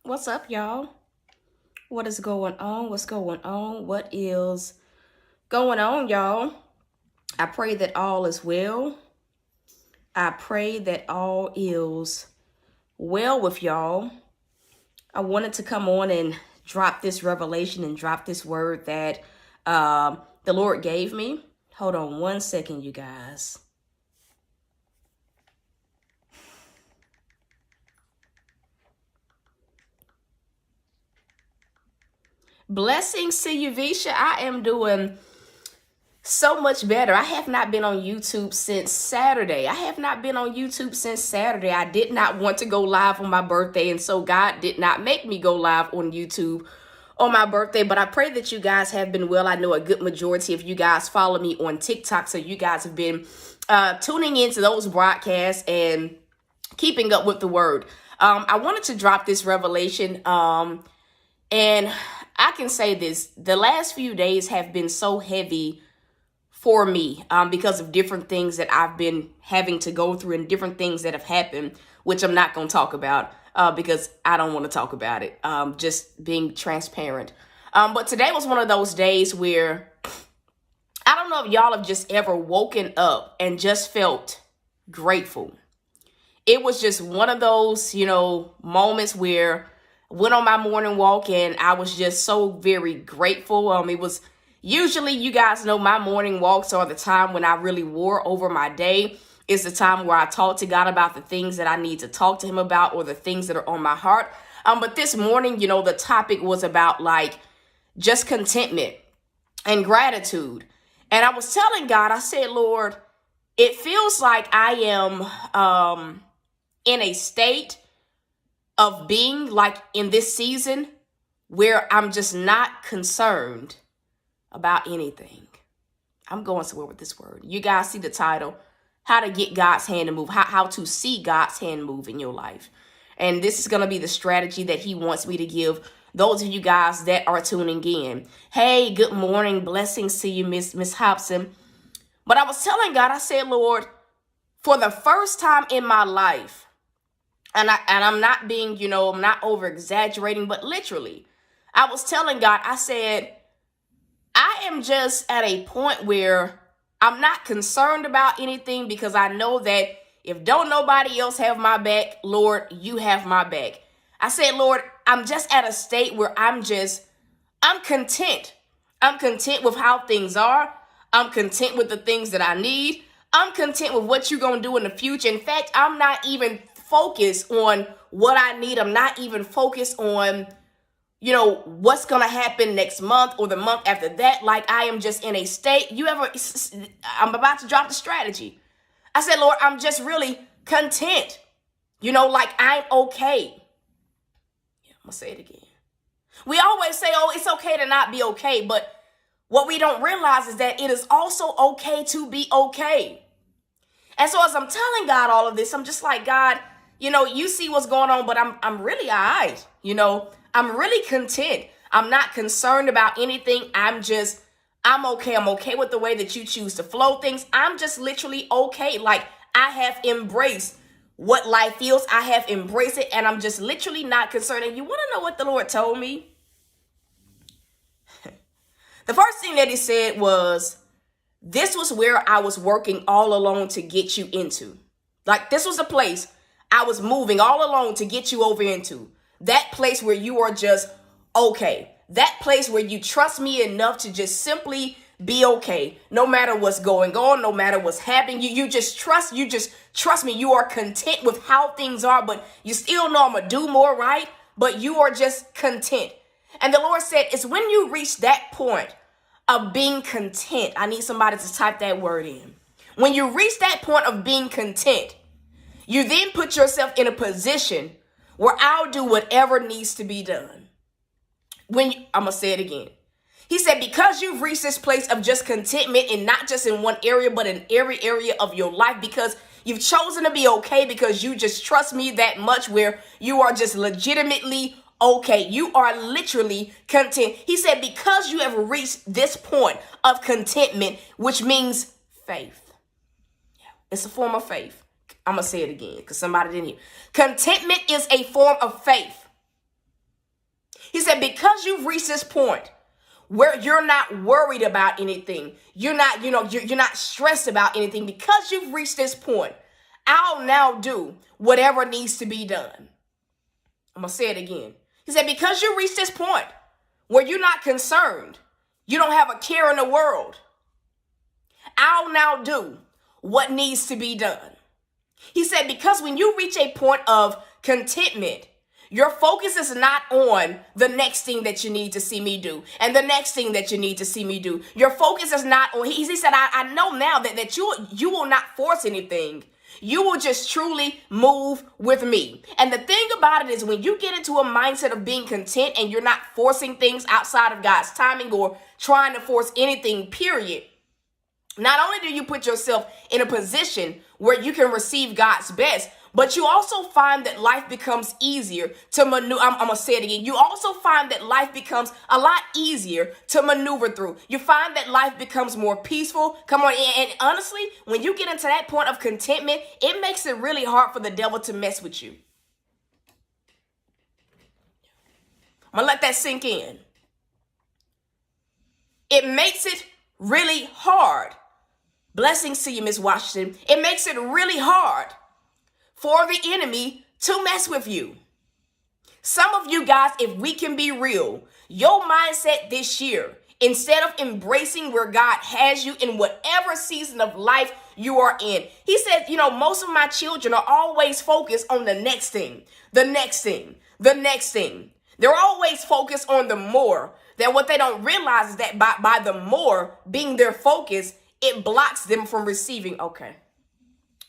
What's up, y'all? What is going on? What's going on? What is going on, y'all? I pray that all is well. I pray that all is well with y'all. I wanted to come on and drop this revelation and drop this word that the Lord gave me. Hold on one second, you guys. Blessings to you, Visha. I am doing so much better. I have not been on YouTube since Saturday. I did not want to go live on my birthday, and so God did not make me go live on YouTube on my birthday. But I pray that you guys have been well. I know a good majority of you guys follow me on TikTok, so you guys have been tuning into those broadcasts and keeping up with the word. I wanted to drop this revelation, and I can say this: the last few days have been so heavy for me because of different things that I've been having to go through and different things that have happened, which I'm not going to talk about because I don't want to talk about it. Just being transparent. But today was one of those days where I don't know if y'all have just ever woken up and just felt grateful. It was just one of those, moments where I went on my morning walk and I was just so very grateful. It was usually, you guys know, my morning walks are the time when I really war over my day. It's the time where I talk to God about the things that I need to talk to him about or the things that are on my heart. But this morning, the topic was about just contentment and gratitude. And I was telling God, I said, Lord, it feels like I am in a state of being in this season where I'm just not concerned about anything. I'm going somewhere with this word. You guys see the title, how to get God's hand to move, how to see God's hand move in your life. And this is going to be the strategy that he wants me to give those of you guys that are tuning in. Hey, good morning. Blessings to you, Miss Hobson. But I was telling God, I said, Lord, for the first time in my life, and I'm not being, I'm not over exaggerating, but literally, I was telling God, I said, I am just at a point where I'm not concerned about anything because I know that if don't nobody else have my back, Lord, you have my back. I said, Lord, I'm just at a state where I'm content. I'm content with how things are. I'm content with the things that I need. I'm content with what you're going to do in the future. In fact, I'm not even focused on what I need. I'm not even focused on what's going to happen next month or the month after that. I am just in a state. I'm about to drop the strategy. I said, Lord, I'm just really content. I'm okay. Yeah, I'm going to say it again. We always say, oh, it's okay to not be okay. But what we don't realize is that it is also okay to be okay. And so as I'm telling God all of this, I'm just like, God, you see what's going on, but I'm really all right. I'm really content. I'm not concerned about anything. I'm okay. I'm okay with the way that you choose to flow things. I'm just literally okay. I have embraced what life feels. I have embraced it, and I'm just literally not concerned. And you want to know what the Lord told me? The first thing that he said was, this was where I was working all alone to get you into. This was a place I was moving all alone to get you over into. That place where you are just okay. That place where you trust me enough to just simply be okay. No matter what's going on, no matter what's happening, you just trust me. You are content with how things are, but you still know I'm going to do more, right? But you are just content. And the Lord said, it's when you reach that point of being content. I need somebody to type that word in. When you reach that point of being content, you then put yourself in a position where I'll do whatever needs to be done. I'm going to say it again. He said, because you've reached this place of just contentment, and not just in one area, but in every area of your life, because you've chosen to be okay, because you just trust me that much, where you are just legitimately okay. You are literally content. He said, because you have reached this point of contentment, which means faith. Yeah, it's a form of faith. I'm going to say it again because somebody didn't hear. Contentment is a form of faith. He said, because you've reached this point where you're not worried about anything, you're not stressed about anything, because you've reached this point, I'll now do whatever needs to be done. I'm going to say it again. He said, because you reached this point where you're not concerned, you don't have a care in the world, I'll now do what needs to be done. He said, because when you reach a point of contentment, your focus is not on the next thing that you need to see me do and the next thing that you need to see me do. Your focus is not on, he said, I know now that you will not force anything. You will just truly move with me. And the thing about it is, when you get into a mindset of being content and you're not forcing things outside of God's timing or trying to force anything, period, not only do you put yourself in a position where you can receive God's best, but you also find that life becomes easier to maneuver. I'm going to say it again. You also find that life becomes a lot easier to maneuver through. You find that life becomes more peaceful. Come on. And honestly, when you get into that point of contentment, it makes it really hard for the devil to mess with you. I'm going to let that sink in. It makes it really hard. Blessings to you, Miss Washington. It makes it really hard for the enemy to mess with you. Some of you guys, if we can be real, your mindset this year, instead of embracing where God has you in whatever season of life you are in, he said, most of my children are always focused on the next thing, the next thing, the next thing. They're always focused on the more. That what they don't realize is that by the more being their focus, it blocks them from receiving. Okay.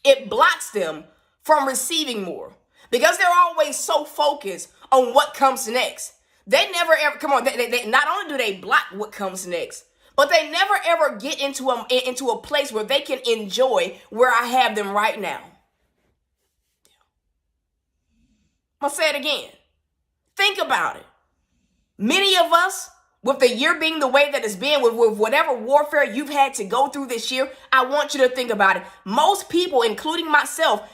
It blocks them from receiving more because they're always so focused on what comes next. They never ever, come on, they not only do they block what comes next, but they never ever get into a place where they can enjoy where I have them right now. I'll say it again. Think about it. Many of us, with the year being the way that it's been, with whatever warfare you've had to go through this year, I want you to think about it. Most people, including myself,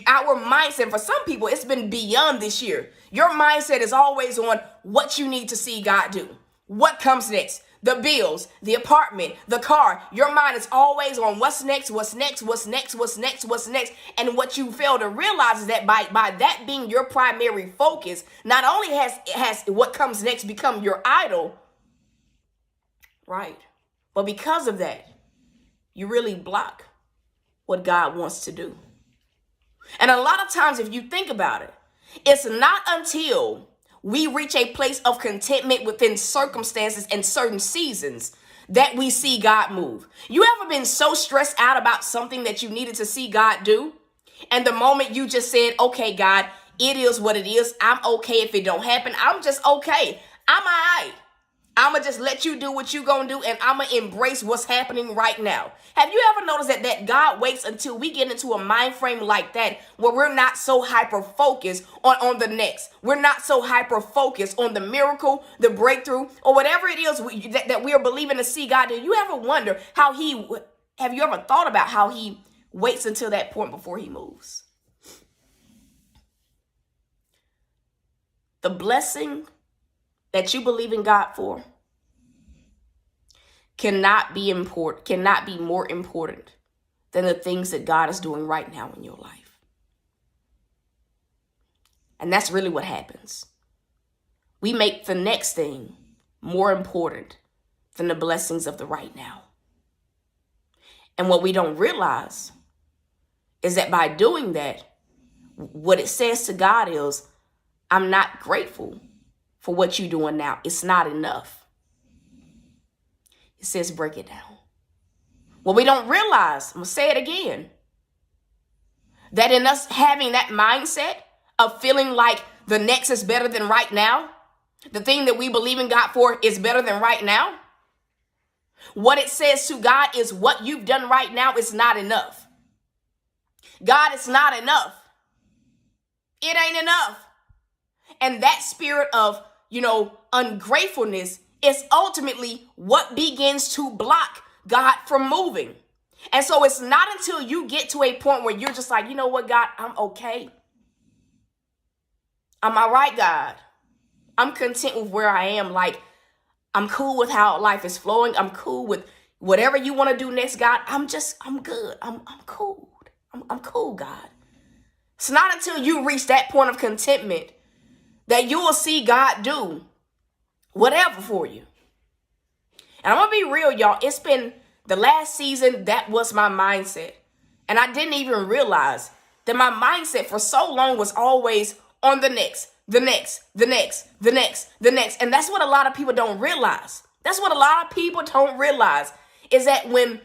our mindset, for some people, it's been beyond this year. Your mindset is always on what you need to see God do. What comes next? The bills, the apartment, the car. Your mind is always on what's next, what's next, what's next, what's next, what's next. And what you fail to realize is that by that being your primary focus, not only has what comes next become your idol, right? But because of that, you really block what God wants to do. And a lot of times, if you think about it, it's not until we reach a place of contentment within circumstances and certain seasons that we see God move. You ever been so stressed out about something that you needed to see God do? And the moment you just said, okay, God, it is what it is. I'm okay if it don't happen. I'm just okay. I'm all right. I'm going to just let you do what you going to do, and I'm going to embrace what's happening right now. Have you ever noticed that God waits until we get into a mind frame like that, where we're not so hyper-focused on the next? We're not so hyper-focused on the miracle, the breakthrough, or whatever it is that we are believing to see God do. You ever wonder have you ever thought about how he waits until that point before he moves? The blessing that you believe in God for cannot be more important than the things that God is doing right now in your life. And that's really what happens. We make the next thing more important than the blessings of the right now. And what we don't realize is that by doing that, what it says to God is, I'm not grateful for what you're doing now. It's not enough. It says, break it down. What we don't realize, I'm going to say it again, that in us having that mindset of feeling like the next is better than right now, the thing that we believe in God for is better than right now, what it says to God is what you've done right now is not enough. God, it's not enough. It ain't enough. And that spirit of ungratefulness is ultimately what begins to block God from moving. And so it's not until you get to a point where you're just like, you know what, God, I'm okay. I'm all right, God. I'm content with where I am. Like, I'm cool with how life is flowing. I'm cool with whatever you want to do next, God. I'm good. I'm cool. I'm cool, God. It's not until you reach that point of contentment that you will see God do whatever for you. And I'm going to be real, y'all. It's been the last season, that was my mindset. And I didn't even realize that my mindset for so long was always on the next. And that's what a lot of people don't realize. That's what a lot of people don't realize, is that when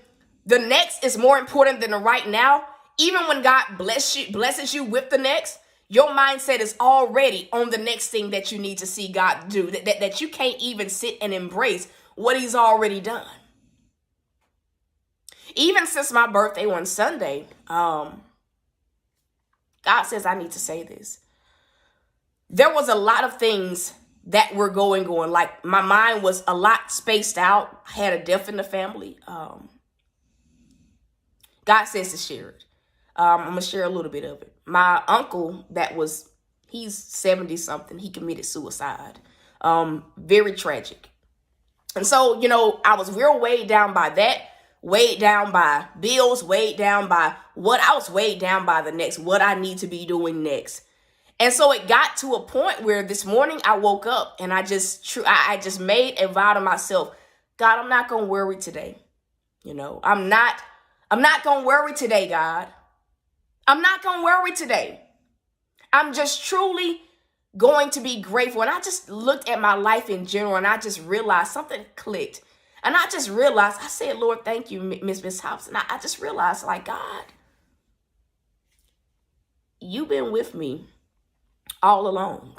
the next is more important than the right now, even when God blesses you with the next, your mindset is already on the next thing that you need to see God do, that you can't even sit and embrace what he's already done. Even since my birthday on Sunday, God says I need to say this. There was a lot of things that were going on. Like, my mind was a lot spaced out. I had a death in the family. God says to share it. I'm going to share a little bit of it. My uncle, he's 70 something. He committed suicide. Very tragic. And so, I was real weighed down by that, weighed down by bills, weighed down by I was weighed down by the next, what I need to be doing next. And so it got to a point where this morning I woke up and I just made a vow to myself, God, I'm not going to worry today. I'm not going to worry today, God. I'm not going to worry today. I'm just truly going to be grateful. And I just looked at my life in general and I just realized something clicked. And I just realized, I said, Lord, thank you, Miss Hobson. I just realized, like, God, you've been with me all along.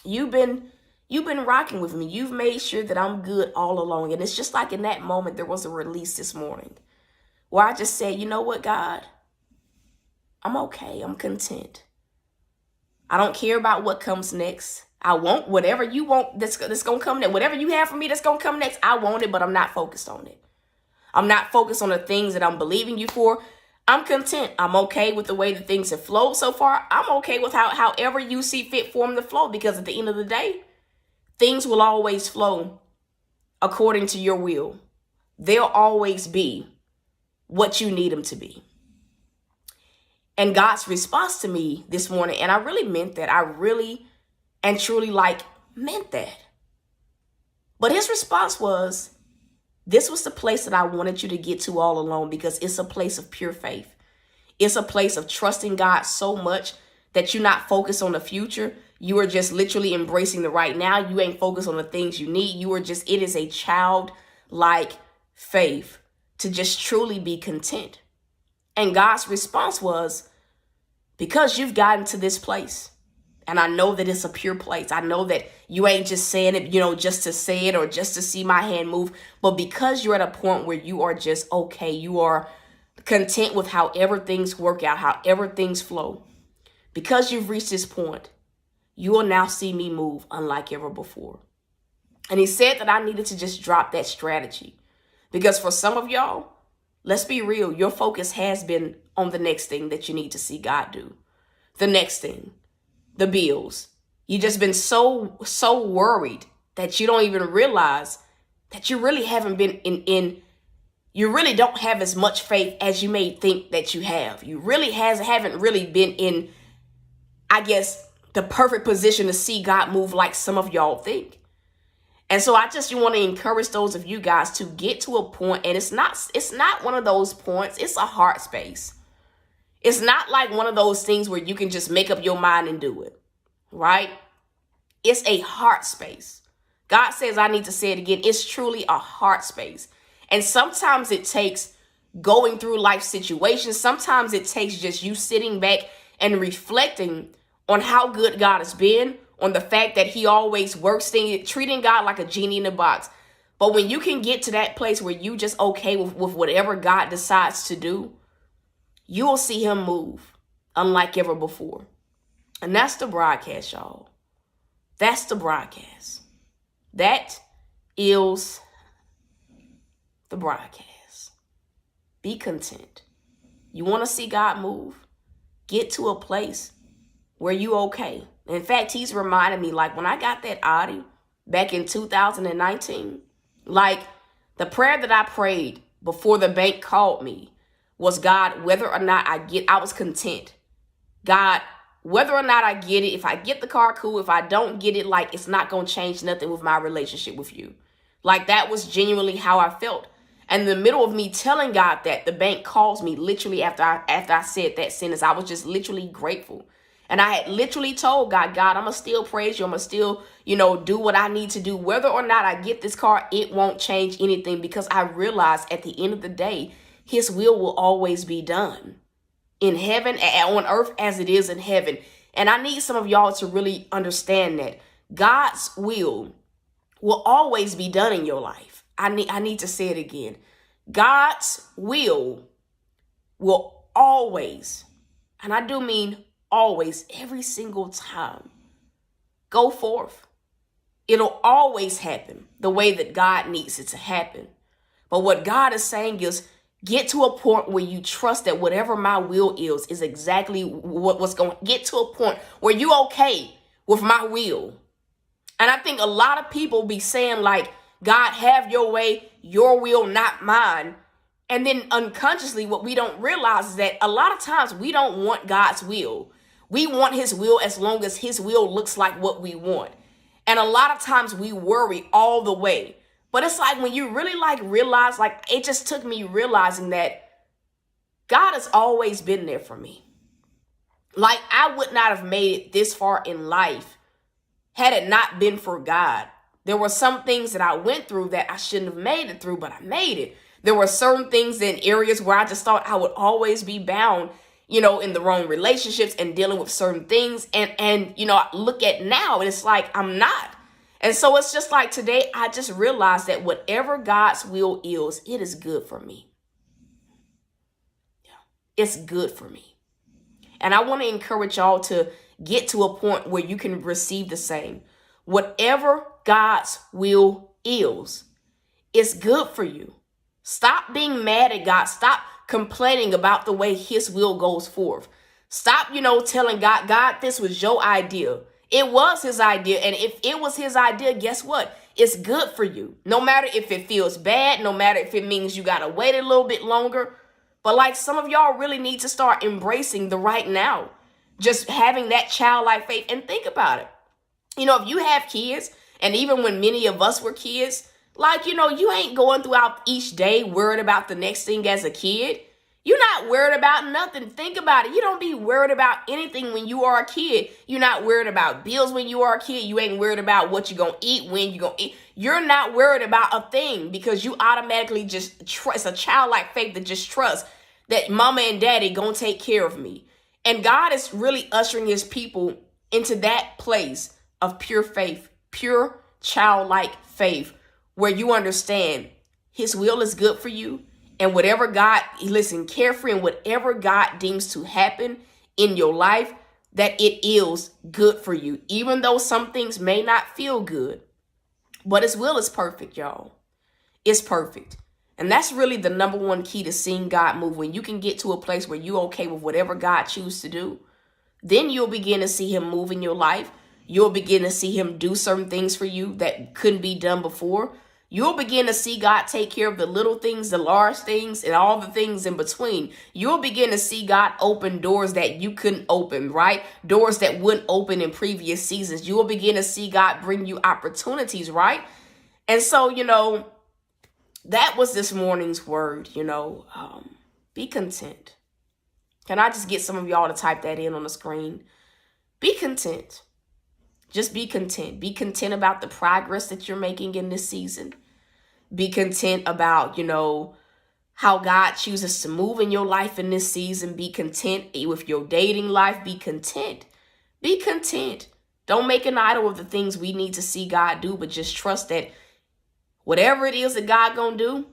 You've been rocking with me. You've made sure that I'm good all along. And it's just like in that moment, there was a release this morning where I just said, you know what, God, I'm okay. I'm content. I don't care about what comes next. I want whatever you want that's going to come next. Whatever you have for me that's going to come next, I want it, but I'm not focused on it. I'm not focused on the things that I'm believing you for. I'm content. I'm okay with the way that things have flowed so far. I'm okay with however you see fit for them to flow, because at the end of the day, things will always flow according to your will. They'll always be what you need them to be. And God's response to me this morning, and I really meant that. I really and truly meant that. But his response was, this was the place that I wanted you to get to all along, because it's a place of pure faith. It's a place of trusting God so much that you're not focused on the future. You are just literally embracing the right now. You ain't focused on the things you need. It is a childlike faith to just truly be content. And God's response was, because you've gotten to this place, and I know that it's a pure place. I know that you ain't just saying it, just to say it or just to see my hand move. But because you're at a point where you are just okay, you are content with however things work out, however things flow. Because you've reached this point, you will now see me move unlike ever before. And he said that I needed to just drop that strategy. Because for some of y'all, let's be real, your focus has been on the next thing that you need to see God do. The next thing. The bills. You just been so worried that you don't even realize that you really haven't been you really don't have as much faith as you may think that you have. You really haven't really been in, I guess, the perfect position to see God move like some of y'all think. And so I just want to encourage those of you guys to get to a point, and it's not one of those points. It's a heart space. It's not like one of those things where you can just make up your mind and do it, right? It's a heart space. God says, I need to say it again. It's truly a heart space. And sometimes it takes going through life situations. Sometimes it takes just you sitting back and reflecting on how good God has been, on the fact that he always works things, treating God like a genie in a box. But when you can get to that place where you just okay with whatever God decides to do, you will see him move unlike ever before. And that's the broadcast, y'all. That's the broadcast. That is the broadcast. Be content. You want to see God move? Get to a place were you okay? In fact, he's reminded me, like when I got that Audi back in 2019, like the prayer that I prayed before the bank called me was, God, whether or not I was content. God, whether or not I get it, if I get the car, cool. If I don't get it, like it's not going to change nothing with my relationship with you. Like that was genuinely how I felt. And in the middle of me telling God that, the bank calls me literally after I said that sentence. I was just literally grateful. And I had literally told God, I'm going to still praise you. I'm going to still, do what I need to do. Whether or not I get this car, it won't change anything, because I realized at the end of the day, his will always be done in heaven and on earth as it is in heaven. And I need some of y'all to really understand that God's will always be done in your life. I need to say it again. God's will always, and I do mean always, every single time, go forth. It'll always happen the way that God needs it to happen. But what God is saying is, get to a point where you trust that whatever my will is exactly what's going to get to a point where you okay with my will. And I think a lot of people be saying like, God, have your way, your will, not mine. And then unconsciously, what we don't realize is that a lot of times we don't want God's will. We want his will as long as his will looks like what we want. And a lot of times we worry all the way. But it's like when you really realize, it just took me realizing that God has always been there for me. Like I would not have made it this far in life had it not been for God. There were some things that I went through that I shouldn't have made it through, but I made it. There were certain things in areas where I just thought I would always be bound, in the wrong relationships and dealing with certain things. And I look at now and it's like, I'm not. And so it's just like today, I just realized that whatever God's will is, it is good for me. It's good for me. And I want to encourage y'all to get to a point where you can receive the same. Whatever God's will is, it's good for you. Stop being mad at God. Stop complaining about the way his will goes forth. Stop, telling God, this was your idea. It was his idea. And if it was his idea, guess what? It's good for you. No matter if it feels bad, no matter if it means you got to wait a little bit longer. But some of y'all really need to start embracing the right now. Just having that childlike faith. And think about it. If you have kids, and even when many of us were kids, you ain't going throughout each day worried about the next thing as a kid. You're not worried about nothing. Think about it. You don't be worried about anything when you are a kid. You're not worried about bills when you are a kid. You ain't worried about what you're going to eat, when you're going to eat. You're not worried about a thing because you automatically just trust. It's a childlike faith that just trusts that mama and daddy going to take care of me. And God is really ushering his people into that place of pure faith, pure childlike faith, where you understand his will is good for you. And whatever God, carefree in whatever God deems to happen in your life, that it is good for you. Even though some things may not feel good, but his will is perfect, y'all. It's perfect. And that's really the number one key to seeing God move. When you can get to a place where you're okay with whatever God chooses to do, then you'll begin to see him move in your life. You'll begin to see him do certain things for you that couldn't be done before. You'll begin to see God take care of the little things, the large things, and all the things in between. You'll begin to see God open doors that you couldn't open, right? Doors that wouldn't open in previous seasons. You will begin to see God bring you opportunities, right? And so, that was this morning's word, be content. Can I just get some of y'all to type that in on the screen? Be content. Just be content. Be content about the progress that you're making in this season. Be content about, how God chooses to move in your life in this season. Be content with your dating life. Be content. Be content. Don't make an idol of the things we need to see God do, but just trust that whatever it is that God gonna do,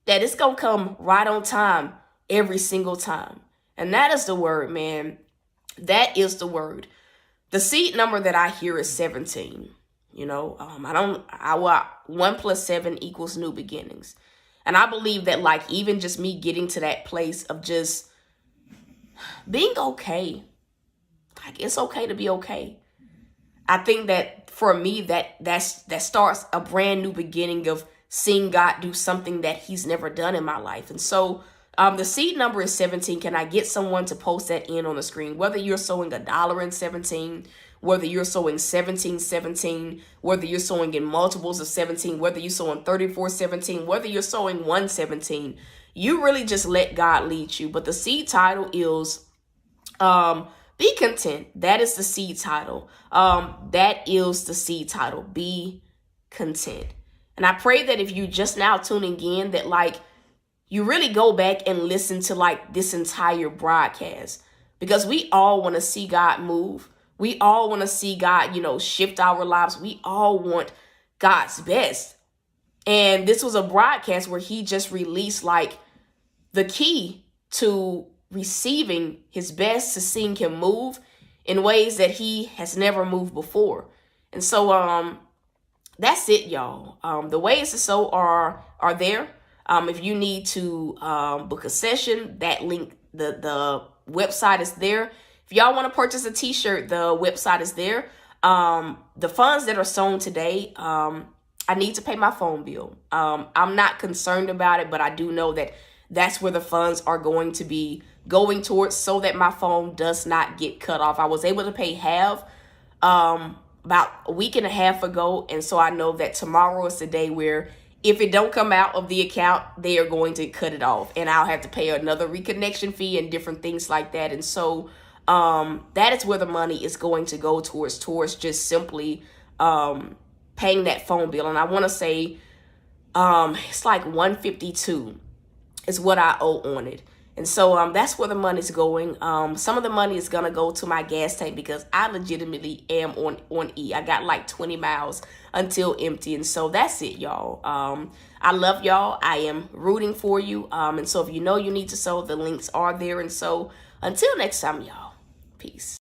that it's gonna come right on time every single time. And that is the word, man. That is the word. The seed number that I hear is 17. 1 + 7 = new beginnings. And I believe that even just me getting to that place of just being okay. like, it's okay to be okay. I think that for me, that starts a brand new beginning of seeing God do something that he's never done in my life. And so the seed number is 17. Can I get someone to post that in on the screen? Whether you're sowing $1.17, whether you're sowing 17.17, whether you're sowing in multiples of 17, whether you're sowing 34.17, whether you're sowing 1.17, you really just let God lead you. But the seed title is be content. That is the seed title. That is the seed title. Be content. And I pray that if you just now tuning in, that like you really go back and listen to like this entire broadcast, because we all want to see God move. We all want to see God, shift our lives. We all want God's best. And this was a broadcast where he just released like the key to receiving his best, to seeing him move in ways that he has never moved before. And so that's it, y'all. The ways to sow are there. If you need to book a session, that link, the website is there. If y'all want to purchase a t-shirt, the website is there. The funds that are sown today, I need to pay my phone bill. I'm not concerned about it, but I do know that that's where the funds are going to be going towards, so that my phone does not get cut off. I was able to pay half about a week and a half ago. And so I know that tomorrow is the day where if it don't come out of the account, they are going to cut it off. And I'll have to pay another reconnection fee and different things like that. And so that is where the money is going to go towards just simply paying that phone bill. And I want to say it's like $152 is what I owe on it. And so that's where the money's going. Some of the money is going to go to my gas tank, because I legitimately am on E. I got like 20 miles until empty. And so that's it, y'all. I love y'all. I am rooting for you. And so if you know you need to sow, the links are there. And so until next time, y'all, peace.